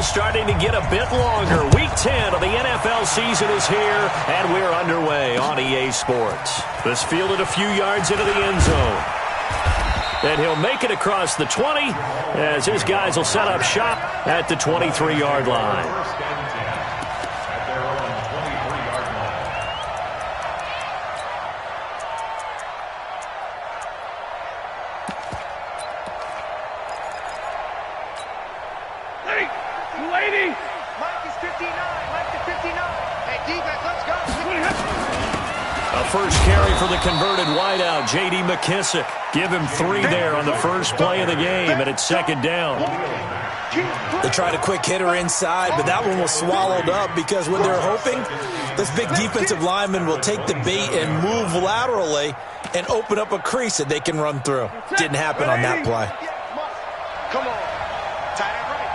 starting to get a bit longer. Week 10 of the NFL season is here, and we're underway on EA Sports. This fielded a few yards into the end zone. And he'll make it across the 20 as his guys will set up shop at the 23-yard line. First carry for the converted wideout, J.D. McKissick. Give him 3 there on the first play of the game, and it's second down. They tried a quick hitter inside, but that one was swallowed up because what they're hoping, this big defensive lineman will take the bait and move laterally and open up a crease that they can run through. Didn't happen on that play. Come on. Tight end right.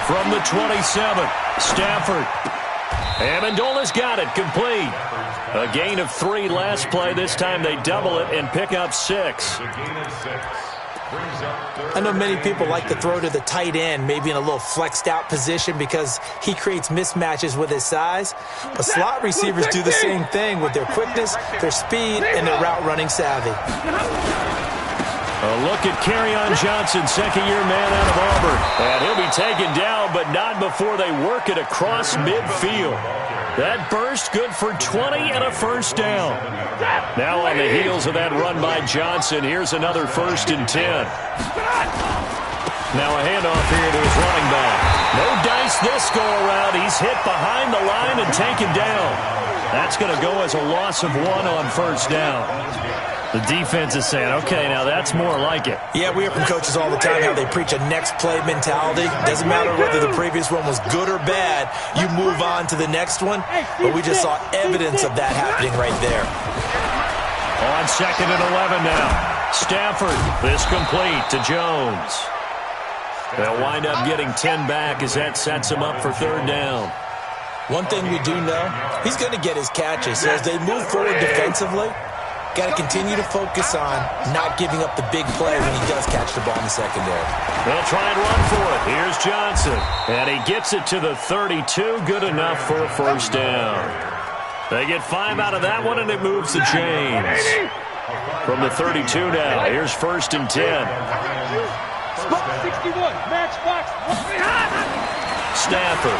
From the 27, Stafford. Amendola's got it, complete. A gain of 3 last play. This time they double it and pick up 6. I know many people like to throw to the tight end, maybe in a little flexed out position because he creates mismatches with his size. But slot receivers do the same thing with their quickness, their speed, and their route running savvy. A look at Kerryon Johnson, second-year man out of Auburn. And he'll be taken down, but not before they work it across midfield. That burst good for 20 and a first down. Now on the heels of that run by Johnson, here's another 1st and 10. Now a handoff here to his running back. No dice this go-around. He's hit behind the line and taken down. That's going to go as a loss of 1 on first down. The defense is saying, okay, now that's more like it. Yeah, we hear from coaches all the time how they preach a next play mentality. Doesn't matter whether the previous one was good or bad. You move on to the next one. But we just saw evidence of that happening right there. On 2nd and 11 now. Stafford, this complete to Jones. They'll wind up getting 10 back as that sets him up for 3rd down. One thing we do know, he's going to get his catches. So as they move forward defensively, got to continue to focus on not giving up the big play when he does catch the ball in the secondary. They'll try and run for it. Here's Johnson. And he gets it to the 32. Good enough for a first down. They get 5 out of that one, and it moves the chains. From the 32 now, here's 1st and 10. 61, match box. Stafford.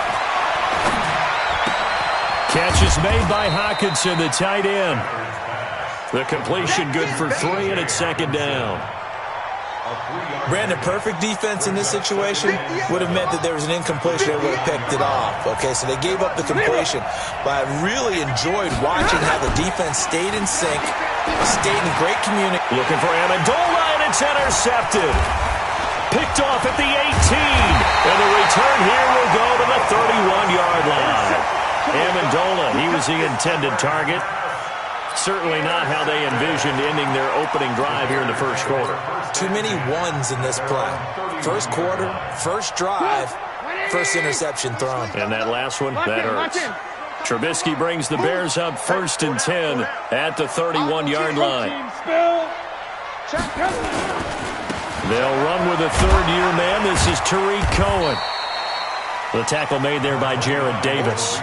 Catch is made by Hockenson, the tight end. The completion good for 3, and it's 2nd down. Brandon, perfect defense in this situation would have meant that there was an incompletion that would have picked it off. Okay, so they gave up the completion. But I really enjoyed watching how the defense stayed in sync, stayed in great communication. Looking for Amendola, and it's intercepted. Picked off at the 18. And the return here will go to the 31-yard line. Amendola, he was the intended target. Certainly not how they envisioned ending their opening drive here in the first quarter. Too many ones in this play. First quarter, first drive, first interception thrown. And that last one, that hurts. Trubisky brings the Bears up 1st and 10 at the 31-yard line. They'll run with a 3rd-year man. This is Tariq Cohen. The tackle made there by Jared Davis.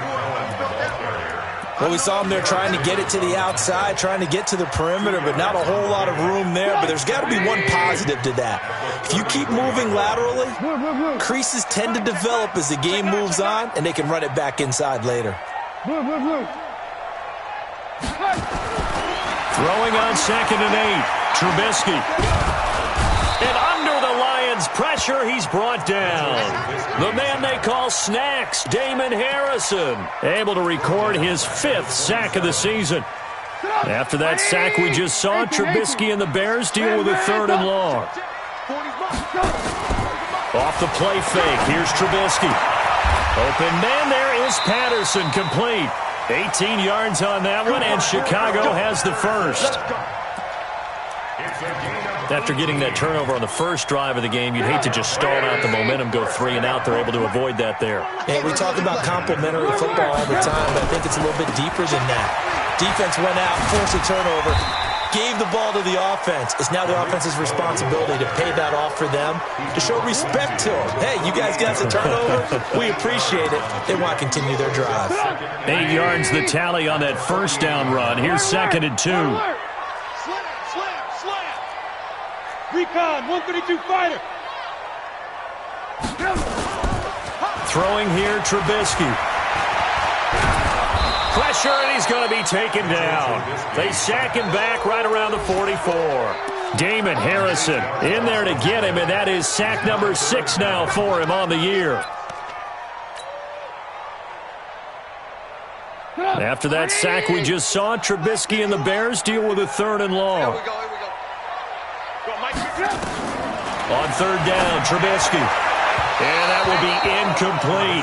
Well, we saw him there trying to get it to the outside, trying to get to the perimeter, but not a whole lot of room there. But there's got to be one positive to that. If you keep moving laterally, creases tend to develop as the game moves on, and they can run it back inside later. Throwing on 2nd and 8, Trubisky. And under the Lions' pressure, he's brought down. The man they call Snacks, Damon Harrison, able to record his 5th sack of the season. After that sack we just saw, Trubisky and the Bears deal with a 3rd and long. Off the play fake, here's Trubisky. Open man there is Patterson, complete. 18 yards on that one, and Chicago has the first. After getting that turnover on the first drive of the game, you'd hate to just stall out the momentum, go 3 and out. They're able to avoid that there. Yeah, we talk about complementary football all the time, but I think it's a little bit deeper than that. Defense went out, forced a turnover. gave the ball to the offense. It's now the offense's responsibility to pay that off for them, to show respect to them. Hey, you guys got the turnover. We appreciate it. They want to continue their drive. 8 yards the tally on that first down run. Here's 2nd and 2. Slam. Recon, 132 fighter. Throwing here, Trubisky. Pressure, and he's going to be taken down. They sack him back right around the 44. Damon Harrison in there to get him, and that is sack number 6 now for him on the year. After that sack we just saw, Trubisky and the Bears deal with a 3rd and long. Here we go. On 3rd down, Trubisky. And that will be incomplete.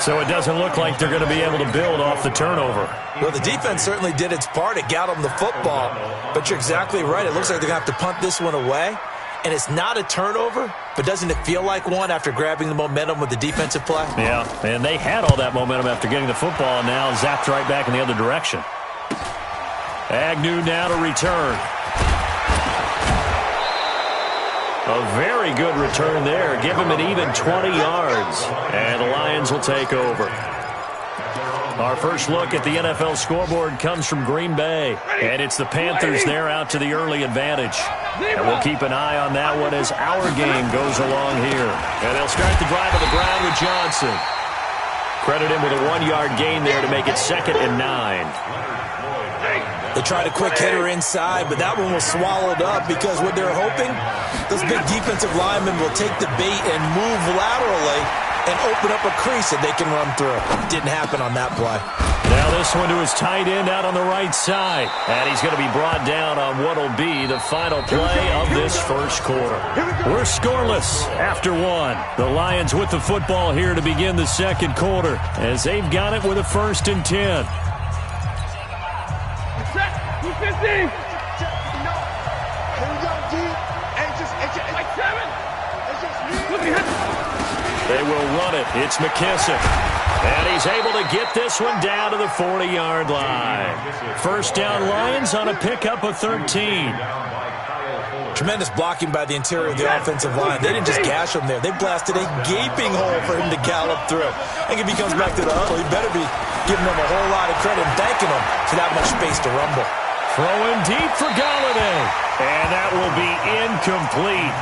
So it doesn't look like they're going to be able to build off the turnover. Well, the defense certainly did its part. It got them the football. But you're exactly right. It looks like they're going to have to punt this one away. And it's not a turnover, but doesn't it feel like one after grabbing the momentum with the defensive play? Yeah, and they had all that momentum after getting the football, and now zapped right back in the other direction. Agnew now to return. A very good return there. Give him an even 20 yards. And the Lions will take over. Our first look at the NFL scoreboard comes from Green Bay. And it's the Panthers there out to the early advantage. And we'll keep an eye on that one as our game goes along here. And they'll start the drive on the ground with Johnson. Credit him with a 1-yard gain there to make it 2nd and 9. They tried a quick hitter inside, but that one was swallowed up because what they're hoping, those big defensive linemen will take the bait and move laterally and open up a crease that they can run through. Didn't happen on that play. Now this one to his tight end out on the right side. And he's going to be brought down on what will be the final play of this first quarter. We're scoreless after 1. The Lions with the football here to begin the second quarter as they've got it with a 1st and 10. 15. No. Here we go, D. Like 7. They will run it. It's McKissick. And he's able to get this one down to the 40-yard line. First down, Lions on a pickup of 13. Tremendous blocking by the interior of the offensive line. They didn't just gash him there. They blasted a gaping hole for him to gallop through. I think if he comes back to the huddle, he better be giving them a whole lot of credit and thanking them for that much space to rumble. Throwing deep for Galladay. And that will be incomplete.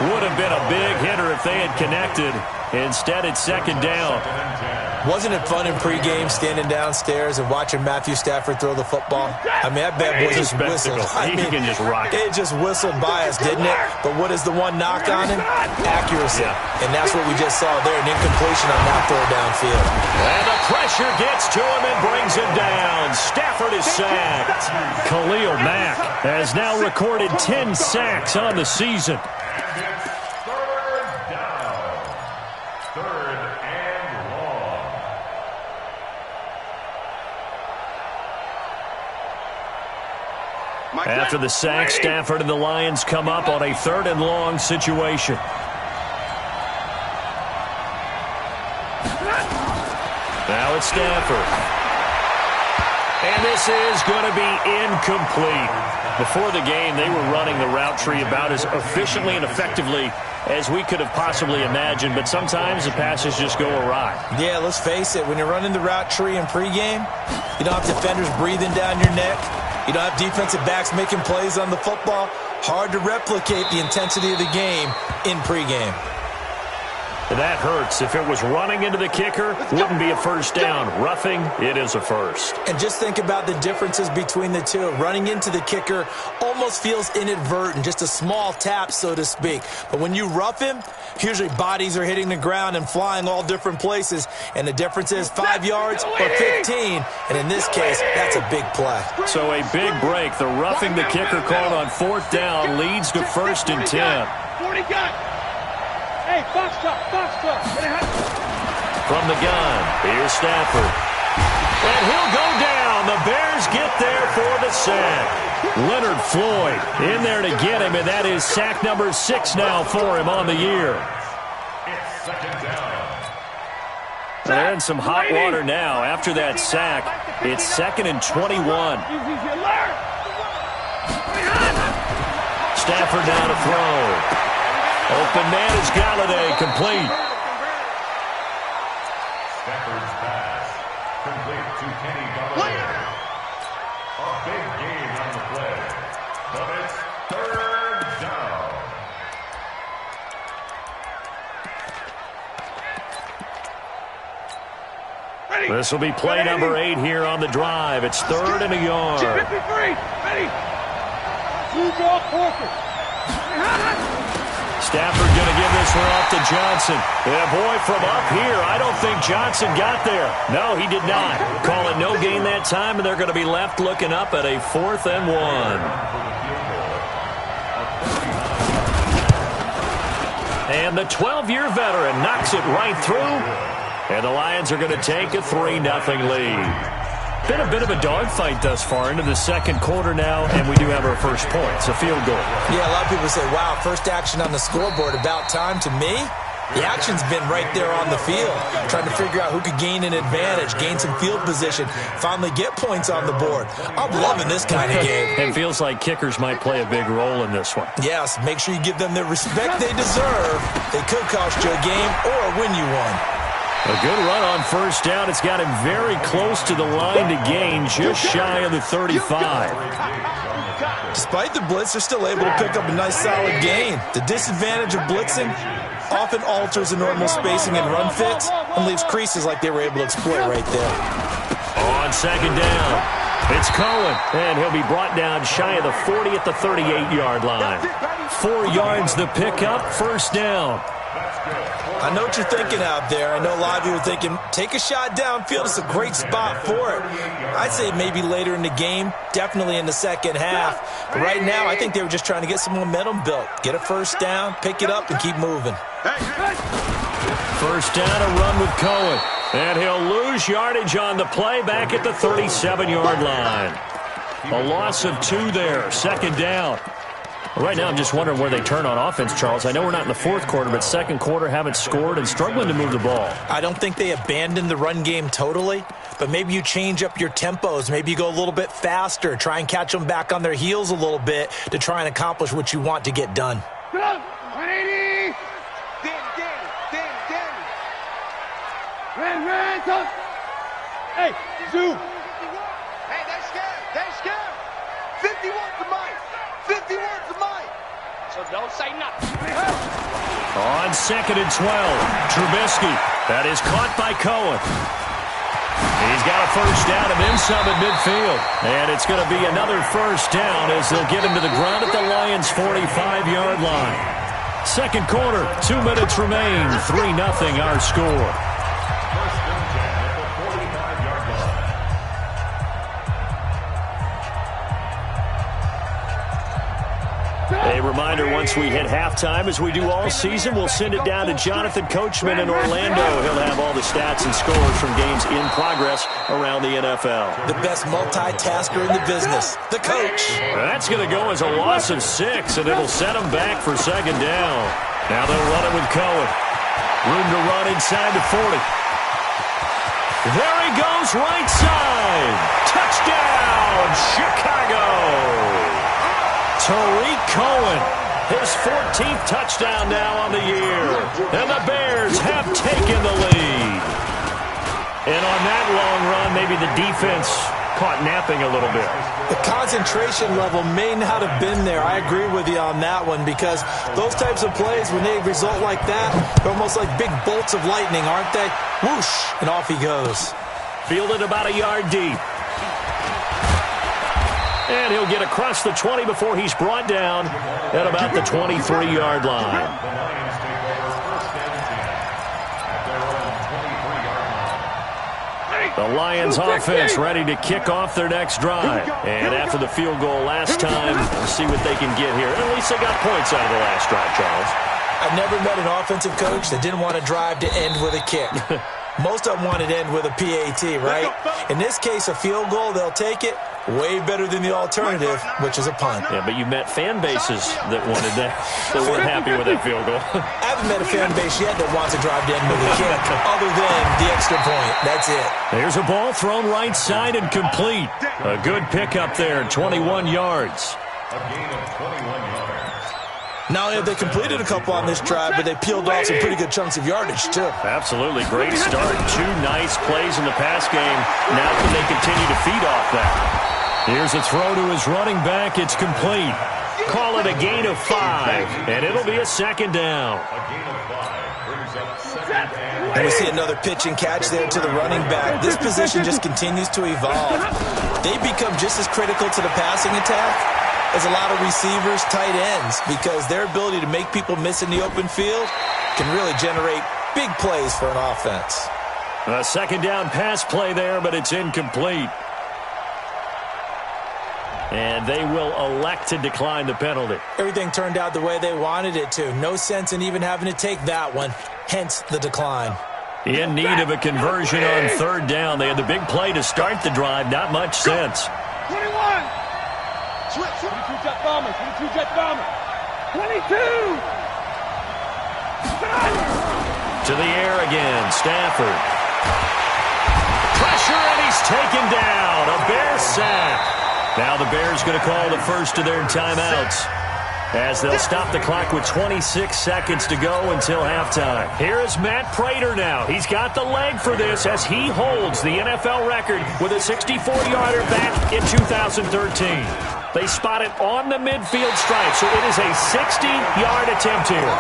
Would have been a big hitter if they had connected. Instead, it's 2nd down. Wasn't it fun in pregame standing downstairs and watching Matthew Stafford throw the football? I mean, that bad boy just whistled. He can just rock it. It just whistled by us, didn't it? But what is the one knock on him? Accuracy. Yeah. And that's what we just saw there, an incompletion on that throw downfield. And the pressure gets to him and brings him down. Stafford is sacked. Khalil Mack has now recorded 10 sacks on the season. After the sack, Stafford and the Lions come up on a 3rd and long situation. Now it's Stafford. And this is going to be incomplete. Before the game, they were running the route tree about as efficiently and effectively as we could have possibly imagined, but sometimes the passes just go awry. Yeah, let's face it. When you're running the route tree in pregame, you don't have defenders breathing down your neck. You don't have defensive backs making plays on the football. Hard to replicate the intensity of the game in pregame. That hurts. If it was running into the kicker, wouldn't be a first down. Roughing, it is a first. And just think about the differences between the two. Running into the kicker almost feels inadvertent, just a small tap, so to speak. But when you rough him, usually bodies are hitting the ground and flying all different places. And the difference is 5 yards or 15. And in this case, that's a big play. So a big break. The roughing the kicker called on 4th down leads to 1st and 10. 40 gun. Hey, box top. From the gun, here's Stafford. And he'll go down. The Bears get there for the sack. Leonard Floyd in there to get him, and that is sack number 6 now for him on the year. They're in some hot water now. After that sack, it's 2nd and 21. Stafford now to throw. Open man is Galladay, complete. Stafford's pass, complete to Kenny Galladay. A big gain on the play, but it's third down. This will be play number 8 here on the drive. It's 3rd and a yard. 53, ready. Blue ball, Porter. Stafford going to give this one off to Johnson. Yeah, boy, from up here, I don't think Johnson got there. No, he did not. Call it no gain that time, and they're going to be left looking up at a 4th and 1. And the 12-year veteran knocks it right through. And the Lions are going to take a 3-0 lead. Been a bit of a dogfight thus far into the second quarter now, and we do have our first point. It's a field goal. Yeah, a lot of people say, wow, first action on the scoreboard, about time. To me, the action's been right there on the field, trying to figure out who could gain an advantage, gain some field position, finally get points on the board. I'm loving this kind of game. It feels like kickers might play a big role in this one. Yes, make sure you give them the respect they deserve. They could cost you a game or win you one. A good run on first down. It's got him very close to the line to gain, just shy of the 35. Despite the blitz, they're still able to pick up a nice solid gain. The disadvantage of blitzing often alters the normal spacing and run fits and leaves creases like they were able to exploit right there. On second down, it's Cohen, and he'll be brought down shy of the 40 at the 38-yard line. 4 yards the pickup, first down. I know what you're thinking out there. I know a lot of you are thinking, take a shot downfield. It's a great spot for it. I'd say maybe later in the game, definitely in the second half. But right now, I think they were just trying to get some momentum built. Get a first down, pick it up, and keep moving. First down, a run with Cohen. And he'll lose yardage on the play back at the 37-yard line. A loss of 2 there, second down. Right now, I'm just wondering where they turn on offense, Charles. I know we're not in the fourth quarter, but second quarter haven't scored and struggling to move the ball. I don't think they abandoned the run game totally, but maybe you change up your tempos. Maybe you go a little bit faster. Try and catch them back on their heels a little bit to try and accomplish what you want to get done. 180. Ran, tough. Hey, zoom. Hey, they're scared. 51 to mine. 51 to mine. So don't say nothing. On second and 12, Trubisky. That is caught by Cohen. He's got a first down and then some at midfield. And it's going to be another first down as they'll get him to the ground at the Lions' 45-yard line. Second quarter, 2 minutes remain. 3-0 our score. A reminder, once we hit halftime, as we do all season, we'll send it down to Jonathan Coachman in Orlando. He'll have all the stats and scores from games in progress around the NFL. The best multitasker in the business, the coach. That's going to go as a loss of 6, and it'll set them back for second down. Now they'll run it with Cohen. Room to run inside the 40. There he goes, right side. Touchdown, Chicago. Tariq Cohen, his 14th touchdown now on the year. And the Bears have taken the lead. And on that long run, maybe the defense caught napping a little bit. The concentration level may not have been there. I agree with you on that one, because those types of plays, when they result like that, they're almost like big bolts of lightning, aren't they? Whoosh, and off he goes. Fielded about a yard deep. And he'll get across the 20 before he's brought down at about the 23-yard line. The Lions offense ready to kick off their next drive. And after the field goal last time, we'll see what they can get here. At least they got points out of the last drive, Charles. I've never met an offensive coach that didn't want a drive to end with a kick. Most of them wanted to end with a PAT, right? In this case, a field goal, they'll take it. Way better than the alternative, which is a punt. Yeah, but you met fan bases that wanted that, that weren't happy with that field goal. I haven't met a fan base yet that wants a drive to end with a kick, other than the extra point. That's it. There's a ball thrown right side and complete. A good pickup there, 21 yards. A gain of 21 yards. Not only have they completed a couple on this drive, but they peeled off some pretty good chunks of yardage, too. Absolutely. Great start. 2 nice plays in the pass game. Now can they continue to feed off that? Here's a throw to his running back. It's complete. Call it a gain of 5, and it'll be a second down. A gain of 5 brings up second and And we see another pitch and catch there to the running back. This position just continues to evolve. They become just as critical to the passing attack as a lot of receivers, tight ends, because their ability to make people miss in the open field can really generate big plays for an offense. A second down pass play there, but it's incomplete. And they will elect to decline the penalty. Everything turned out the way they wanted it to. No sense in even having to take that one, hence the decline. In need of a conversion on third down. They had the big play to start the drive. Not much sense. 21. Switch. 22 jet bomber. 22 jet bomber. 22. To the air again. Stafford. Pressure, and he's taken down. A Bear sack. Now the Bears going to call the first of their timeouts as they'll stop the clock with 26 seconds to go until halftime. Here is Matt Prater now. He's got the leg for this as he holds the NFL record with a 64-yarder back in 2013. They spot it on the midfield stripe, so it is a 60-yard attempt here.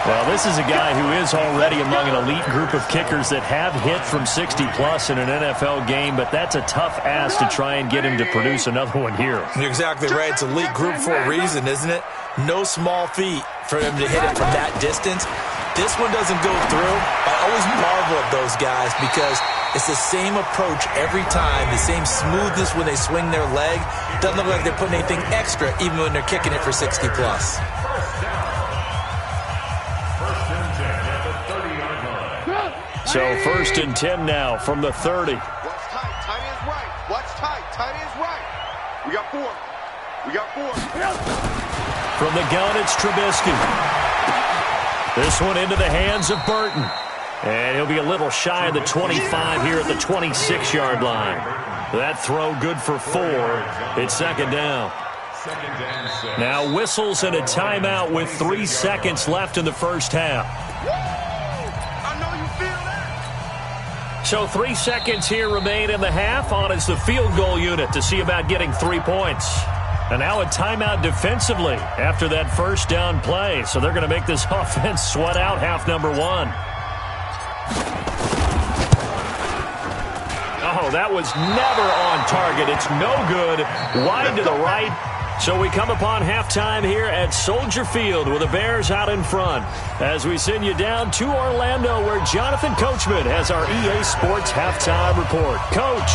Well, this is a guy who is already among an elite group of kickers that have hit from 60-plus in an NFL game, but that's a tough ask to try and get him to produce another one here. You're exactly right. It's elite group for a reason, isn't it? No small feat for him to hit it from that distance. This one doesn't go through. I always marvel at those guys because it's the same approach every time, the same smoothness when they swing their leg. Doesn't look like they're putting anything extra even when they're kicking it for 60-plus. So 1st and 10 now from the 30. What's tight? Tight is right. What's tight? Tight is right. We got 4. We got 4. From the gun, it's Trubisky. This one into the hands of Burton. And he'll be a little shy of the 25 here at the 26-yard line. That throw good for 4. It's second down. Now whistles and a timeout with 3 seconds left in the first half. I know you feel that. So 3 seconds here remain in the half. On is the field goal unit to see about getting 3 points. And now a timeout defensively after that first down play. So they're going to make this offense sweat out half number 1. Oh, that was never on target. It's no good. Wide to the right. So we come upon halftime here at Soldier Field with the Bears out in front as we send you down to Orlando where Jonathan Coachman has our EA Sports halftime report. Coach.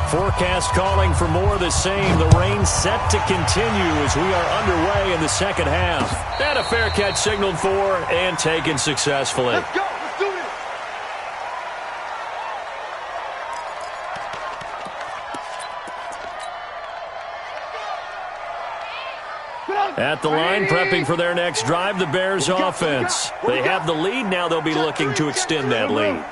Forecast calling for more of the same. The rain set to continue as we are underway in the second half. And a fair catch signaled for and taken successfully. Let's go. Let's do this. At the line, prepping for their next drive, the Bears offense. They have the lead. Now they'll be looking to extend that lead.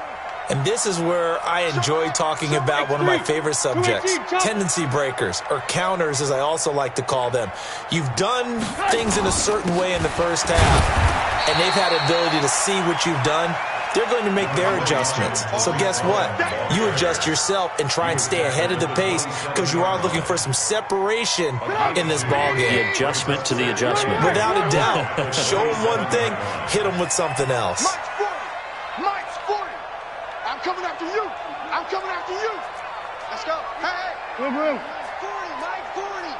And this is where I enjoy talking about one of my favorite subjects, tendency breakers, or counters as I also like to call them. You've done things in a certain way in the first half, and they've had the ability to see what you've done. They're going to make their adjustments. So guess what? You adjust yourself and try and stay ahead of the pace because you are looking for some separation in this ballgame. The adjustment to the adjustment. Without a doubt. Show them one thing, hit them with something else. Mike's 40. Mike's 40. I'm coming after you. I'm coming after you. Let's go. Hey, hey. Mike's 40. Mike's 40.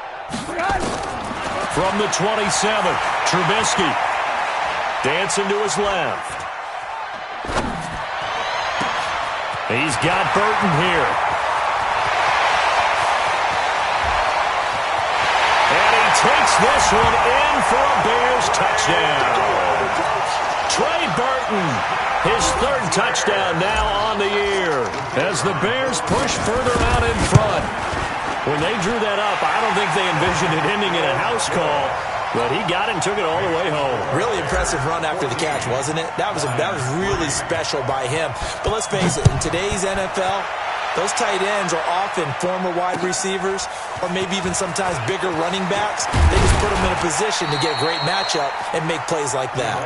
From the 27, Trubisky dancing to his left. He's got Burton here. And he takes this one in for a Bears touchdown. Trey Burton, his 3rd touchdown now on the year as the Bears push further out in front. When they drew that up, I don't think they envisioned it ending in a house call. But he got it and took it all the way home. Really impressive run after the catch, wasn't it? That was really special by him. But let's face it, in today's NFL, those tight ends are often former wide receivers or maybe even sometimes bigger running backs. They just put them in a position to get a great matchup and make plays like that.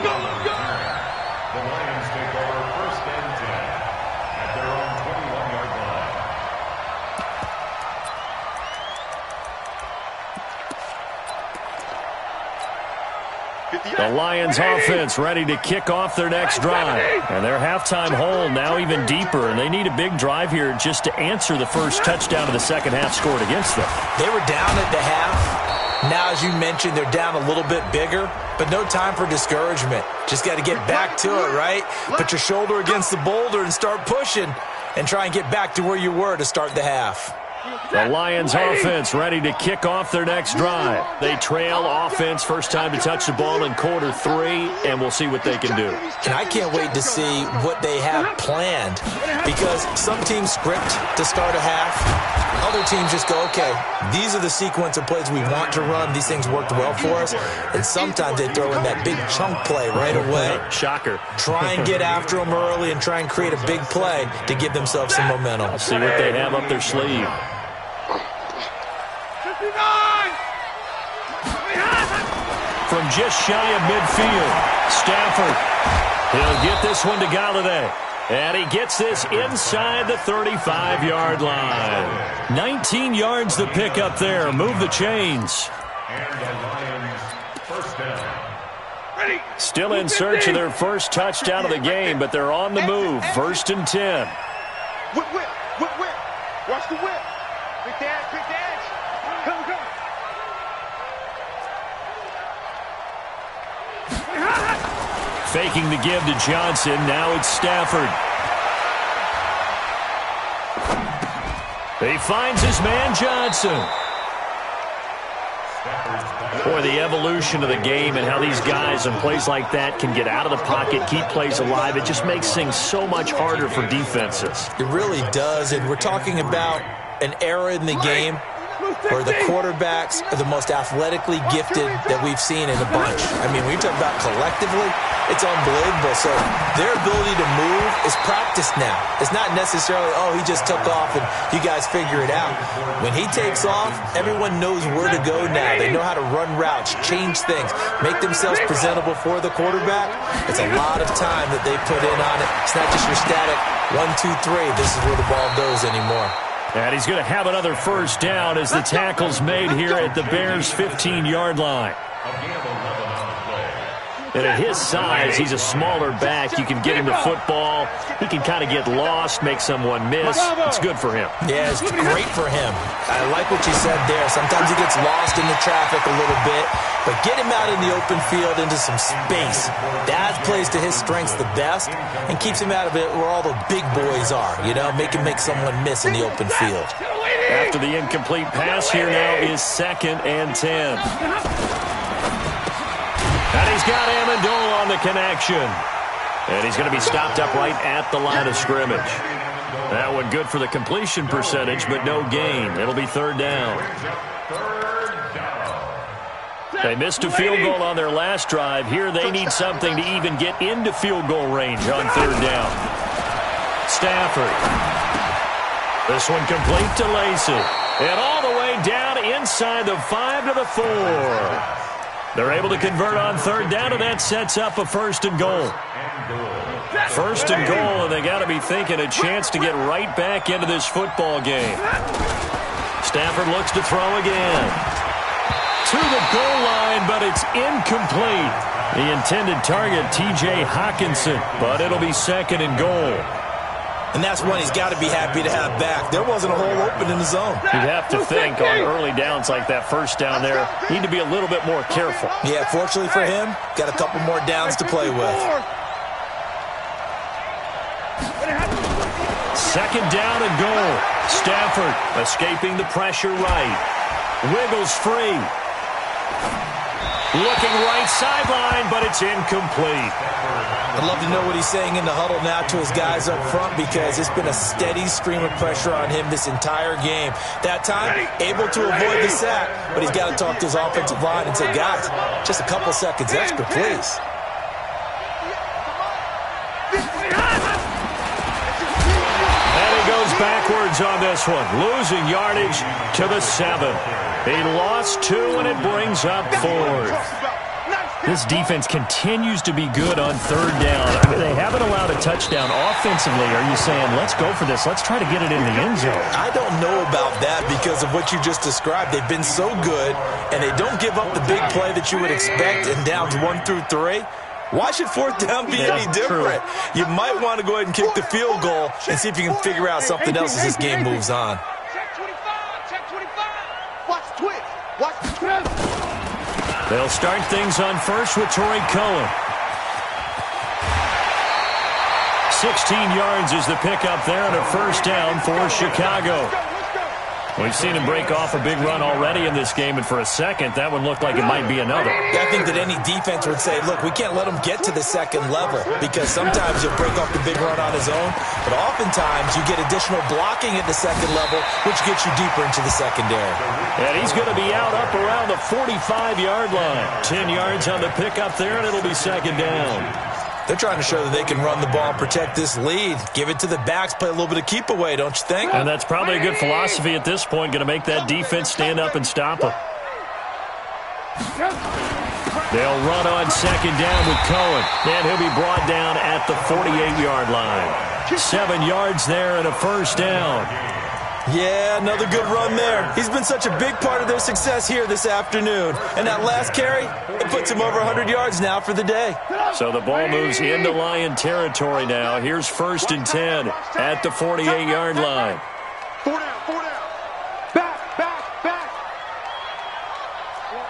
The Lions take over 1st and 10 at their own 21-yard line. The Lions offense ready to kick off their next drive. And their halftime hole now even deeper, and they need a big drive here just to answer the first touchdown of the second half scored against them. They were down at the half. Now, as you mentioned, they're down a little bit bigger, but no time for discouragement. Just got to get back to it, right? Put your shoulder against the boulder and start pushing and try and get back to where you were to start the half. The Lions offense ready to kick off their next drive. They trail offense, first time to touch the ball in quarter 3, and we'll see what they can do. And I can't wait to see what they have planned, because some teams script to start a half. Other teams just go, okay, these are the sequence of plays we want to run. These things worked well for us. And sometimes they throw in that big chunk play right away. Shocker. Try and get after them early and try and create a big play to give themselves some momentum. See what they have up their sleeve. From just shy of midfield, Stafford. He'll get this one to Galladay. And he gets this inside the 35-yard line. 19 yards to pick up there. Move the chains. And the Lions 1st down. Still in search of their first touchdown of the game, but they're on the move. 1st and 10. Whip. Watch the whip. Quick dash. Come. Faking the give to Johnson. Now it's Stafford. He finds his man Johnson. Boy, the evolution of the game and how these guys in plays like that can get out of the pocket, keep plays alive, it just makes things so much harder for defenses. It really does, and we're talking about an era in the game where the quarterbacks are the most athletically gifted that we've seen in a bunch. I mean, when you talk about collectively, it's unbelievable. So their ability to move is practiced now. It's not necessarily, oh, he just took off and you guys figure it out. When he takes off, everyone knows where to go now. They know how to run routes, change things, make themselves presentable for the quarterback. It's a lot of time that they put in on it. It's not just your static 1, 2, 3. This is where the ball goes anymore. And he's going to have another first down as the tackle's made here at the Bears' 15-yard line. And at his size, he's a smaller back. You can get him the football. He can kind of get lost, make someone miss. It's good for him. Yeah, it's great for him. I like what you said there. Sometimes he gets lost in the traffic a little bit, but get him out in the open field into some space. That plays to his strengths the best and keeps him out of it where all the big boys are, you know, make someone miss in the open field. After the incomplete pass, here now is 2nd and 10. And he's got Amendola on the connection. And he's going to be stopped up right at the line of scrimmage. That one good for the completion percentage, but no gain. It'll be 3rd down. They missed a field goal on their last drive. Here they need something to even get into field goal range on 3rd down. Stafford. This one complete to Lacy. And all the way down inside the 5 to the 4. They're able to convert on 3rd down, and that sets up a 1st and goal. 1st and goal, and they got to be thinking a chance to get right back into this football game. Stafford looks to throw again. To the goal line, but it's incomplete. The intended target, T.J. Hawkinson, but it'll be 2nd and goal. And that's one he's got to be happy to have back. There wasn't a hole open in the zone. You'd have to think on early downs like that first down there, need to be a little bit more careful. Yeah, fortunately for him, got a couple more downs to play with. 2nd down and goal. Stafford escaping the pressure right. Wiggles free. Looking right sideline, but it's incomplete. I'd love to know what he's saying in the huddle now to his guys up front, because it's been a steady stream of pressure on him this entire game. That time, able to avoid the sack, but he's got to talk to his offensive line and say, guys, just a couple seconds extra, please. And he goes backwards on this one, losing yardage to the 7. He lost 2, and it brings up 4th. This defense continues to be good on 3rd down. I mean, they haven't allowed a touchdown offensively. Are you saying, let's go for this, let's try to get it in the end zone? I don't know about that because of what you just described. They've been so good, and they don't give up the big play that you would expect in downs 1 through 3. Why should 4th down be any different? You might want to go ahead and kick the field goal and see if you can figure out something else as this game moves on. Check 25, check 25. Watch the twitch, watch the twitch. They'll start things on first with Tariq Cohen. 16 yards is the pickup there, and a 1st down for Chicago. We've seen him break off a big run already in this game, and for a second, that one looked like it might be another. Yeah, I think that any defense would say, look, we can't let him get to the 2nd level, because sometimes he'll break off the big run on his own, but oftentimes you get additional blocking at the 2nd level, which gets you deeper into the secondary. And he's going to be out up around the 45-yard line. 10 yards on the pickup there, and it'll be 2nd down. They're trying to show that they can run the ball and protect this lead. Give it to the backs, play a little bit of keep away, don't you think? And that's probably a good philosophy at this point, going to make that defense stand up and stop them. They'll run on 2nd down with Cohen, and he'll be brought down at the 48-yard line. 7 yards there and a 1st down. Yeah, another good run there. He's been such a big part of their success here this afternoon. And that last carry, it puts him over 100 yards now for the day. So the ball moves into Lion territory now. Here's 1st and 10 at the 48-yard line. 4 down, 4 down. Back, back, back.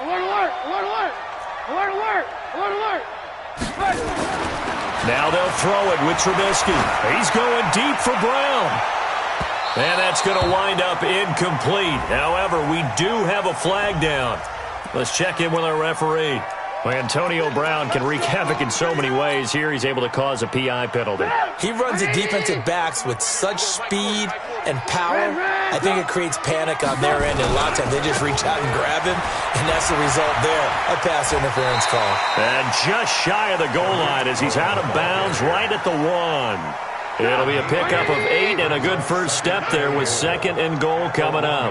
Alert, alert, alert, alert. Alert, alert, alert, alert. Now they'll throw it with Trubisky. He's going deep for Brown. And that's going to wind up incomplete. However, we do have a flag down. Let's check in with our referee. Well, Antonio Brown can wreak havoc in so many ways. Here he's able to cause a PI penalty. He runs the defensive backs with such speed and power. I think it creates panic on their end, and a lot of times they just reach out and grab him, and that's the result there, a pass interference call. And just shy of the goal line as he's out of bounds right at the 1. It'll be a pickup of 8 and a good first step there with 2nd and goal coming up.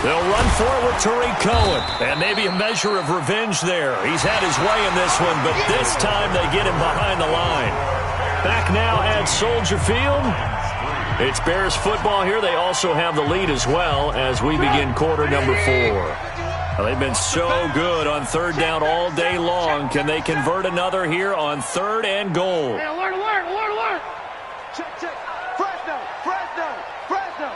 They'll run for it with Tariq Cohen, and maybe a measure of revenge there. He's had his way in this one, but this time they get him behind the line. Back now at Soldier Field. It's Bears football here. They also have the lead as well as we begin quarter number 4. Well, they've been so good on 3rd down all day long. Can they convert another here on 3rd and goal? Hey, alert, alert, alert, alert. Check, check. Fresno, Fresno, Fresno.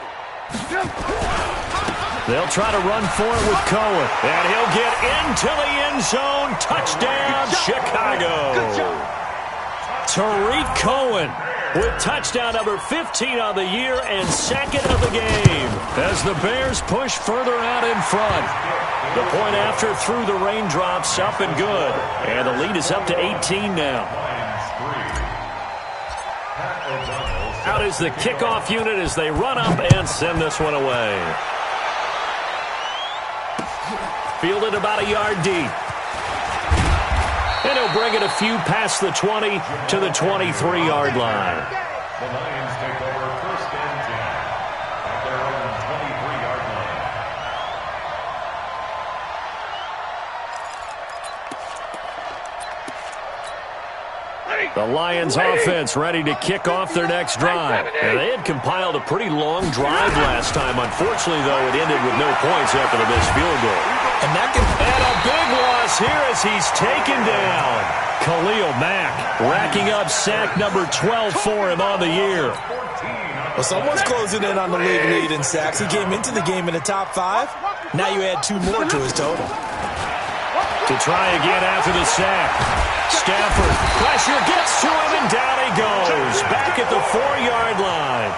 They'll try to run for it with Cohen. And he'll get into the end zone. Touchdown, Chicago. Good job. Tariq Cohen with touchdown number 15 on the year and 2nd of the game as the Bears push further out in front. The point after through the raindrops, up and good. And the lead is up to 18 now. Out is the kickoff unit as they run up and send this one away. Fielded about a yard deep. And he'll bring it a few past the 20 to the 23-yard line. The Lions take over 1st and 10 at their own 23-yard line. The Lions offense ready to kick off their next drive. And they had compiled a pretty long drive last time. Unfortunately, though, it ended with no points after the missed field goal. And a big loss here as he's taken down. Khalil Mack racking up sack number 12 for him on the year. Well, someone's closing in on the league lead in sacks. He came into the game in the top 5. Now you add 2 more to his total. To try again after the sack. Stafford. Pressure gets to him, and down he goes. Back at the 4-yard line.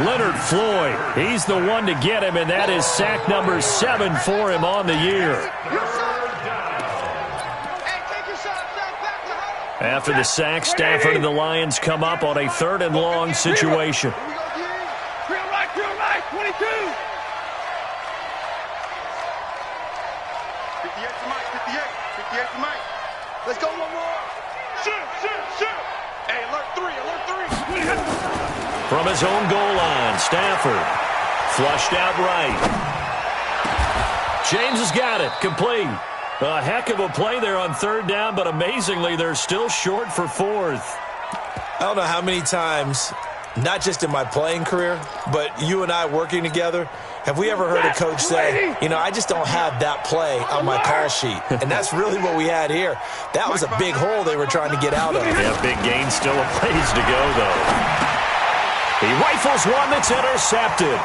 Leonard Floyd, he's the one to get him, and that is sack number 7 for him on the year. After the sack, Stafford and the Lions come up on a 3rd and long situation. Real right, 22. 58 to Mike, 58 to Mike. Let's go one more. Shoot. Hey, alert 3. From his own goal line, Stafford flushed out right. James has got it, complete. A heck of a play there on 3rd down, but amazingly, they're still short for 4th. I don't know how many times, not just in my playing career, but you and I working together, have we ever heard a coach say, you know, I just don't have that play on my call sheet. And that's really what we had here. That was a big hole they were trying to get out of. Yeah, big gain, still a ways to go, though. He rifles one that's intercepted.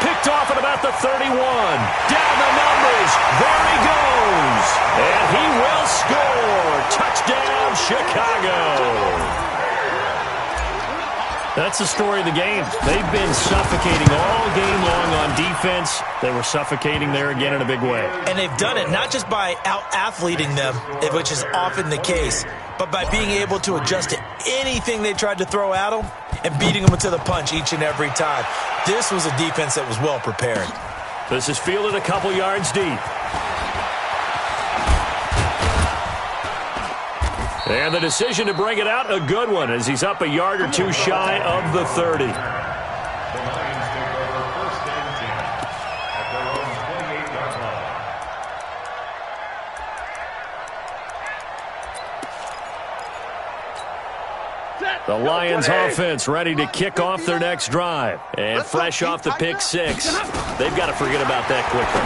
Picked off at about the 31. Down the numbers. There he goes. And he will score. Touchdown, Chicago. That's the story of the game. They've been suffocating all game long on defense. They were suffocating there again in a big way. And they've done it not just by out-athleting them, which is often the case, but by being able to adjust to anything they tried to throw at them and beating them to the punch each and every time. This was a defense that was well prepared. This is fielded a couple yards deep. And the decision to bring it out, a good one, as he's up a yard or two shy of the 30. The Lions take over 1st and 10 at their own 28-yard line. The Lions offense ready to kick off their next drive. And fresh off the pick 6, they've got to forget about that quickly.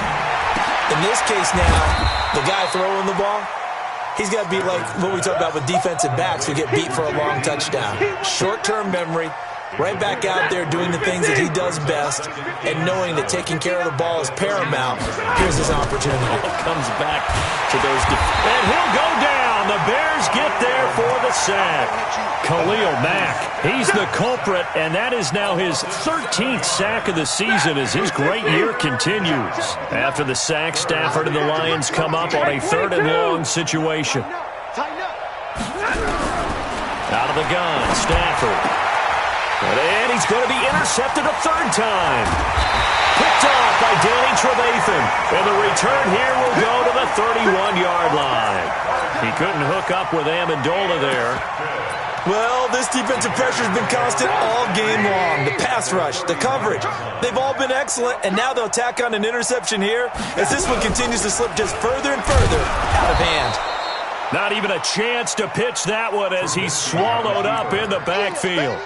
In this case now, the guy throwing the ball, he's got to be like what we talk about with defensive backs who get beat for a long touchdown. Short-term memory, right back out there doing the things that he does best, and knowing that taking care of the ball is paramount. Here's his opportunity. Comes back to those. And he'll go down. The Bears get there for the sack. Khalil Mack, he's the culprit, and that is now his 13th sack of the season as his great year continues. After the sack, Stafford and the Lions come up on a 3rd and long situation. Out of the gun, Stafford. And he's going to be intercepted a 3rd time. Picked off by Danny Trevathan. And the return here will go to the 31-yard line. He couldn't hook up with Amendola there. Well, this defensive pressure has been constant all game long. The pass rush, the coverage, they've all been excellent, and now they'll tack on an interception here as this one continues to slip just further and further out of hand. Not even a chance to pitch that one as he's swallowed up in the backfield.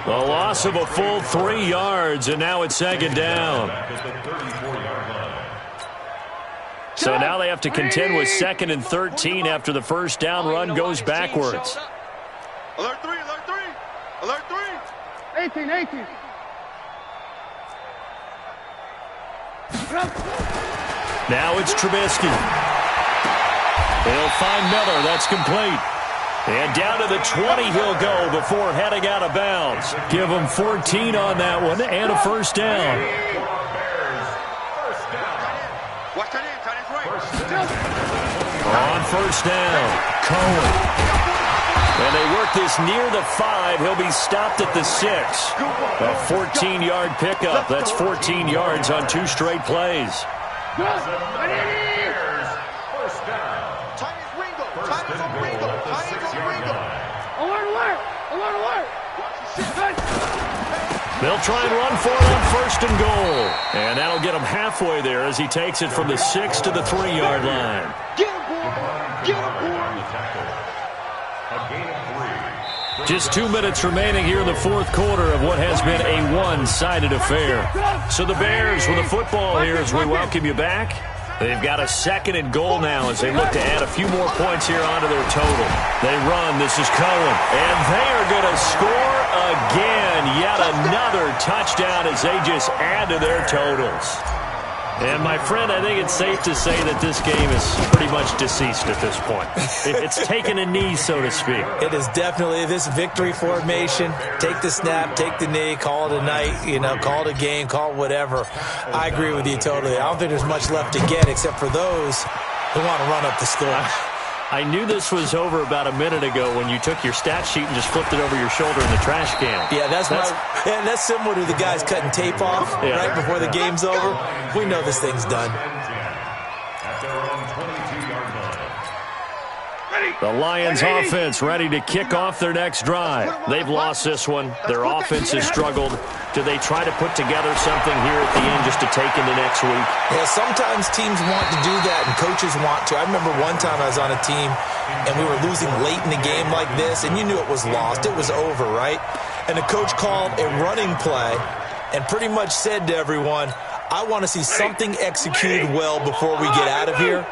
The loss of a full 3 yards, and now it's 2nd down. So now they have to contend with 2nd and 13 after the first down run goes backwards. Alert 3, alert 3, alert 3. 18. Now it's Trubisky. He'll find Miller. That's complete. And down to the 20 he'll go before heading out of bounds. Give him 14 on that one and a first down. Watch that in, tight end right. On first down, Cohen. And they work this near the 5. He'll be stopped at the 6. A 14-yard pickup. That's 14 yards on 2 straight plays. They'll try and run for it on 1st and goal. And that'll get him halfway there as he takes it from the 6 to the 3-yard line. Get him, boy. Get him, boy. Just 2 minutes remaining here in the 4th quarter of what has been a one-sided affair. So the Bears with the football here as we welcome you back. They've got a 2nd and goal now as they look to add a few more points here onto their total. They run. This is Cohen. And they are going to score again. Yet another touchdown as they just add to their totals. And, my friend, I think it's safe to say that this game is pretty much deceased at this point. It's taken a knee, so to speak. It is definitely this victory formation. Take the snap, take the knee, call it a night, call it a game, call it whatever. I agree with you totally. I don't think there's much left to get except for those who want to run up the score. I knew this was over about a minute ago when you took your stat sheet and just flipped it over your shoulder in the trash can. Yeah, that's similar to the guys cutting tape off right before the game's over. We know this thing's done. The Lions offense ready to kick off their next drive. They've lost this one. Their offense has struggled. Do they try to put together something here at the end just to take into next week? Yeah, sometimes teams want to do that and coaches want to. I remember one time I was on a team and we were losing late in the game like this, and you knew it was lost. It was over, right? And the coach called a running play and pretty much said to everyone, I want to see something executed well before we get out of here.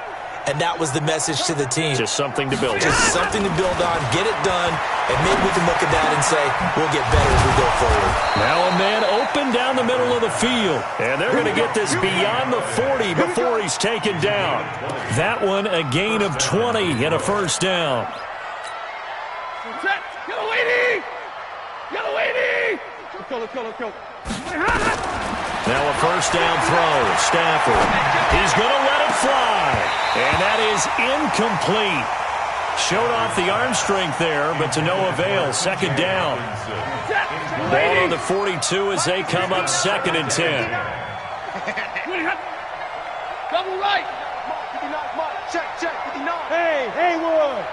And that was the message to the team. Just something to build on. Just something to build on, get it done, and maybe we can look at that and say, we'll get better as we go forward. Now a man open down the middle of the field. And they're going to get this beyond the 40 before he's taken down. That one a gain of 20 and a first down. Yellow lady! Yellow lady! Kill. Now a first down throw. Stafford. He's going to let it fly. And that is incomplete. Showed off the arm strength there, but to no avail. Second down. Ball on the 42 as they come up 2nd and 10. Double right. Check, 59. Hey, Haywood.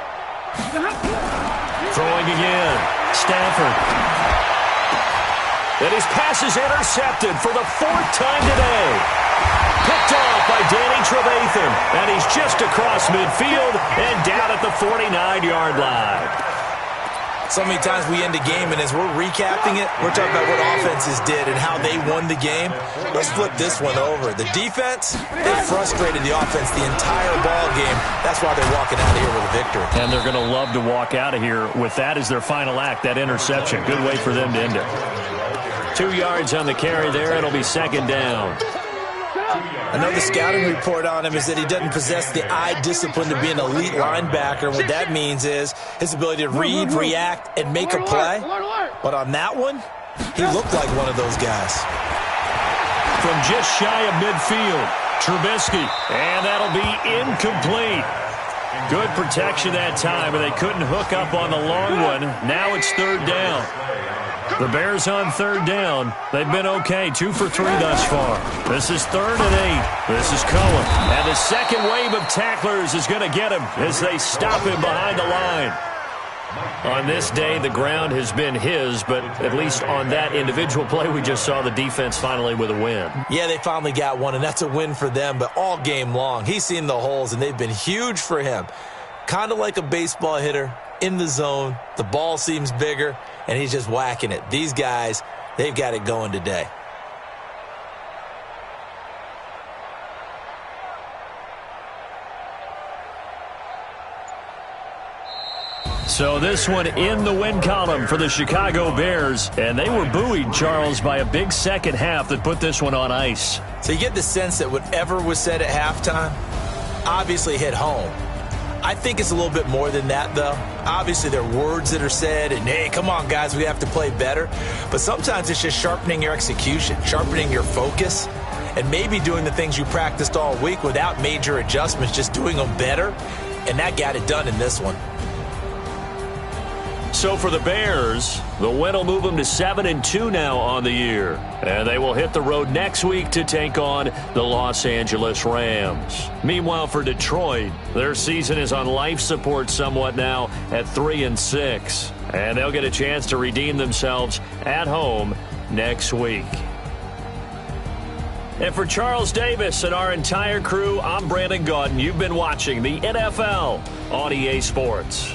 Throwing again. Stafford. And his pass is intercepted for the 4th time today. Picked off by Danny Trevathan. And he's just across midfield and down at the 49-yard line. So many times we end a game, and as we're recapping it, we're talking about what offenses did and how they won the game. Let's flip this one over. The defense, they frustrated the offense the entire ball game. That's why they're walking out of here with a victory. And they're going to love to walk out of here with that as their final act, that interception. Good way for them to end it. 2 yards on the carry there. It'll be 2nd down. Another scouting report on him is that he doesn't possess the eye discipline to be an elite linebacker. What that means is his ability to read, react, and make a play. But on that one, he looked like one of those guys. From just shy of midfield, Trubisky. And that'll be incomplete. Good protection that time, and they couldn't hook up on the long one. Now it's 3rd down. The Bears on 3rd down. They've been okay. 2 for 3 thus far. This is 3rd and 8. This is Cohen. And the second wave of tacklers is going to get him as they stop him behind the line. On this day, the ground has been his, but at least on that individual play, we just saw the defense finally with a win. Yeah, they finally got one, and that's a win for them, but all game long, he's seen the holes, and they've been huge for him. Kind of like a baseball hitter in the zone. The ball seems bigger, and he's just whacking it. These guys, they've got it going today. So this one in the win column for the Chicago Bears. And they were buoyed, Charles, by a big second half that put this one on ice. So you get the sense that whatever was said at halftime obviously hit home. I think it's a little bit more than that, though. Obviously, there are words that are said, and, hey, come on, guys, we have to play better. But sometimes it's just sharpening your execution, sharpening your focus, and maybe doing the things you practiced all week without major adjustments, just doing them better. And that got it done in this one. So for the Bears, the win will move them to 7-2 now on the year. And they will hit the road next week to take on the Los Angeles Rams. Meanwhile, for Detroit, their season is on life support somewhat now at 3-6. And they'll get a chance to redeem themselves at home next week. And for Charles Davis and our entire crew, I'm Brandon Gaudin. You've been watching the NFL on EA Sports.